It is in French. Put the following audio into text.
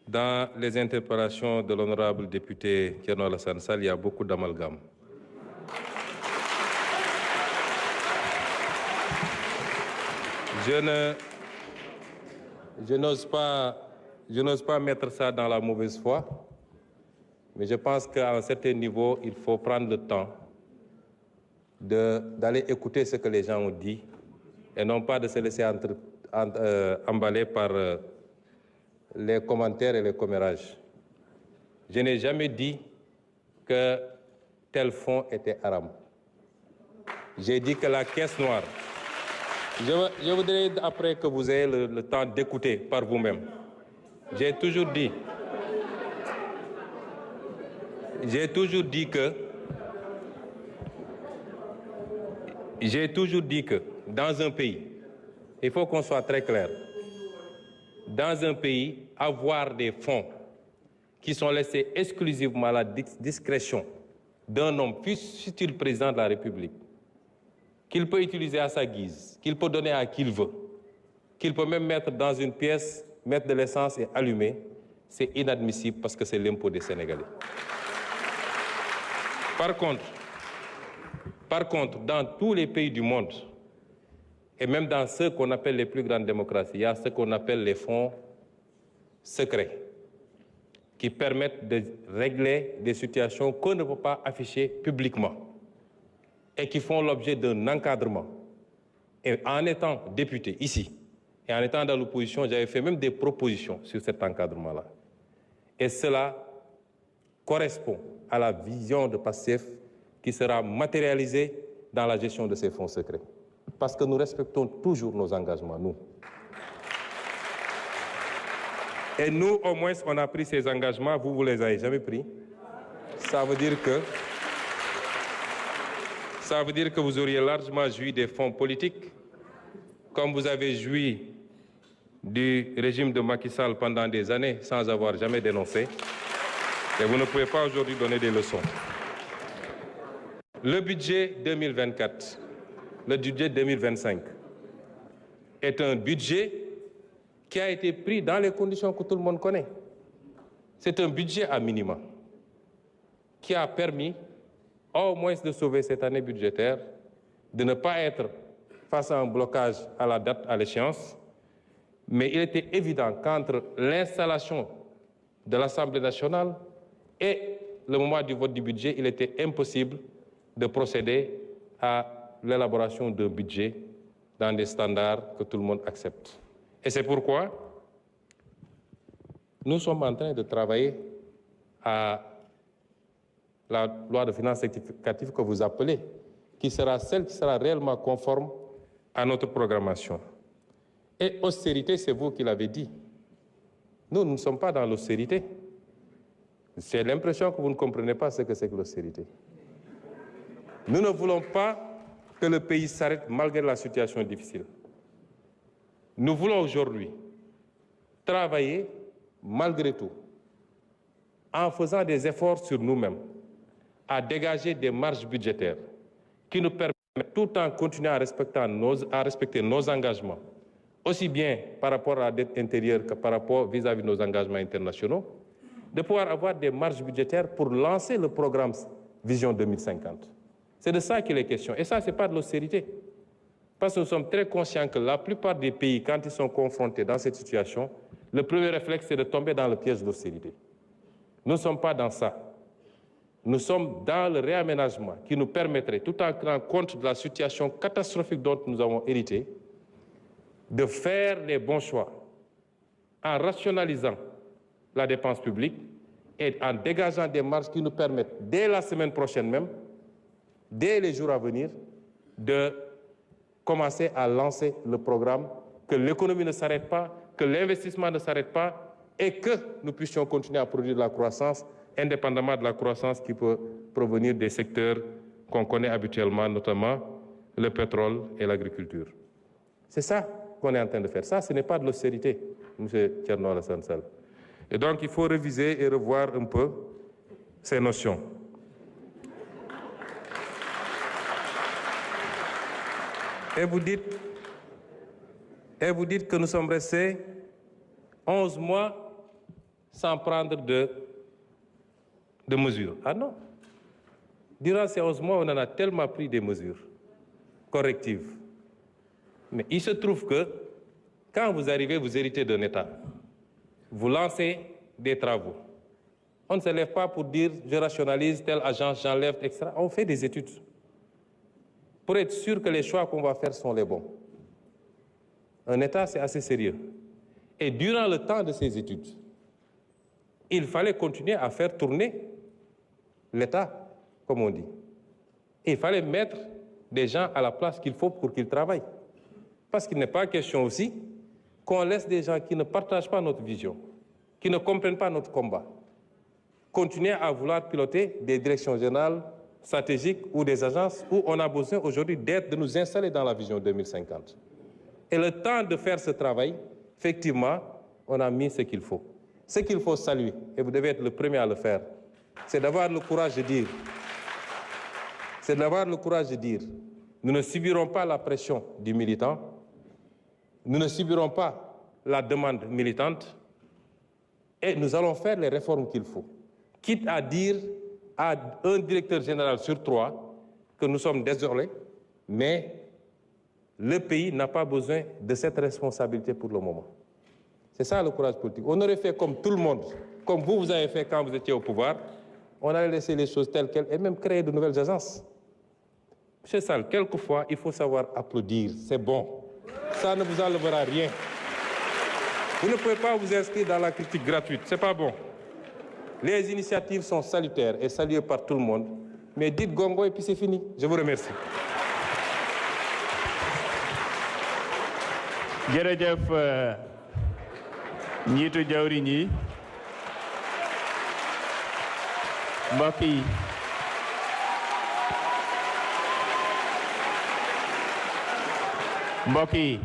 Dans les interpellations de l'honorable député Thierno Alassane Sall, il y a beaucoup d'amalgame. Je n'ose pas mettre ça dans la mauvaise foi, mais je pense qu'à un certain niveau, il faut prendre le temps d'aller écouter ce que les gens ont dit et non pas de se laisser emballer par les commentaires et les commérages. Je n'ai jamais dit que tel fonds était haram. J'ai dit que la caisse noire... Je voudrais, après que vous ayez le temps d'écouter par vous-même, j'ai toujours dit que dans un pays, il faut qu'on soit très clair, dans un pays, avoir des fonds qui sont laissés exclusivement à la discrétion d'un homme, fût-il président de la République, qu'il peut utiliser à sa guise, qu'il peut donner à qui il veut, qu'il peut même mettre dans une pièce, mettre de l'essence et allumer, c'est inadmissible parce que c'est l'impôt des Sénégalais. Par contre, dans tous les pays du monde, et même dans ceux qu'on appelle les plus grandes démocraties, il y a ce qu'on appelle les fonds secrets, qui permettent de régler des situations qu'on ne peut pas afficher publiquement et qui font l'objet d'un encadrement. Et en étant député ici, et en étant dans l'opposition, j'avais fait même des propositions sur cet encadrement-là. Et cela correspond à la vision de PASTEF qui sera matérialisée dans la gestion de ces fonds secrets. Parce que nous respectons toujours nos engagements, nous. Et nous, au moins, on a pris ces engagements, vous ne les avez jamais pris. Ça veut dire que vous auriez largement joui des fonds politiques, comme vous avez joui du régime de Macky Sall pendant des années sans avoir jamais dénoncé. Et vous ne pouvez pas aujourd'hui donner des leçons. Le budget 2024, le budget 2025 est un budget qui a été pris dans les conditions que tout le monde connaît. C'est un budget à minima qui a permis au moins de sauver cette année budgétaire, de ne pas être face à un blocage à la date, à l'échéance. Mais il était évident qu'entre l'installation de l'Assemblée nationale et le moment du vote du budget, il était impossible de procéder à l'élaboration d'un budget dans des standards que tout le monde accepte. Et c'est pourquoi nous sommes en train de travailler à la loi de finances rectificative que vous appelez, qui sera celle qui sera réellement conforme à notre programmation. Et austérité, c'est vous qui l'avez dit. Nous ne sommes pas dans l'austérité. J'ai l'impression que vous ne comprenez pas ce que c'est que l'austérité. Nous ne voulons pas que le pays s'arrête malgré la situation difficile. Nous voulons aujourd'hui travailler malgré tout, en faisant des efforts sur nous-mêmes, à dégager des marges budgétaires qui nous permettent, tout en continuant à respecter nos engagements, aussi bien par rapport à la dette intérieure que par rapport vis-à-vis de nos engagements internationaux, de pouvoir avoir des marges budgétaires pour lancer le programme Vision 2050. C'est de ça qu'il est question. Et ça, ce n'est pas de l'austérité. Parce que nous sommes très conscients que la plupart des pays, quand ils sont confrontés dans cette situation, le premier réflexe, c'est de tomber dans le piège de l'austérité. Nous ne sommes pas dans ça. Nous sommes dans le réaménagement qui nous permettrait, tout en tenant compte de la situation catastrophique dont nous avons hérité, de faire les bons choix en rationalisant la dépense publique et en dégageant des marges qui nous permettent, dès la semaine prochaine même, dès les jours à venir, de commencer à lancer le programme, que l'économie ne s'arrête pas, que l'investissement ne s'arrête pas et que nous puissions continuer à produire de la croissance indépendamment de la croissance qui peut provenir des secteurs qu'on connaît habituellement, notamment le pétrole et l'agriculture. C'est ça qu'on est en train de faire. Ça, ce n'est pas de l'austérité, M. Thierno Alassane Sall. Et donc, il faut réviser et revoir un peu ces notions. Et vous dites que nous sommes restés 11 mois sans prendre de mesures. Ah non. Durant ces 11 mois, on en a tellement pris des mesures correctives. Mais il se trouve que quand vous arrivez, vous héritez d'un État. Vous lancez des travaux. On ne se lève pas pour dire je rationalise telle agence, j'enlève, etc. On fait des études pour être sûr que les choix qu'on va faire sont les bons. Un État, c'est assez sérieux. Et durant le temps de ces études, il fallait continuer à faire tourner l'État, comme on dit. Et il fallait mettre des gens à la place qu'il faut pour qu'ils travaillent. Parce qu'il n'est pas question aussi qu'on laisse des gens qui ne partagent pas notre vision, qui ne comprennent pas notre combat, continuer à vouloir piloter des directions générales stratégiques ou des agences où on a besoin aujourd'hui de nous installer dans la vision 2050. Et le temps de faire ce travail, effectivement, on a mis ce qu'il faut. Ce qu'il faut saluer, et vous devez être le premier à le faire, c'est d'avoir le courage de dire, nous ne subirons pas la pression du militant, nous ne subirons pas la demande militante, et nous allons faire les réformes qu'il faut. Quitte à dire à un directeur général sur 3 que nous sommes désolés, mais le pays n'a pas besoin de cette responsabilité pour le moment. C'est ça le courage politique. On aurait fait comme tout le monde, comme vous avez fait quand vous étiez au pouvoir. On allait laisser les choses telles quelles et même créer de nouvelles agences. Monsieur Sall, quelquefois, il faut savoir applaudir. C'est bon. Ça ne vous enlèvera rien. Vous ne pouvez pas vous inscrire dans la critique gratuite. C'est pas bon. Les initiatives sont salutaires et saluées par tout le monde. Mais dites gongo et puis c'est fini. Je vous remercie. jërëjëf njiitu jawriñ yi mbokk yi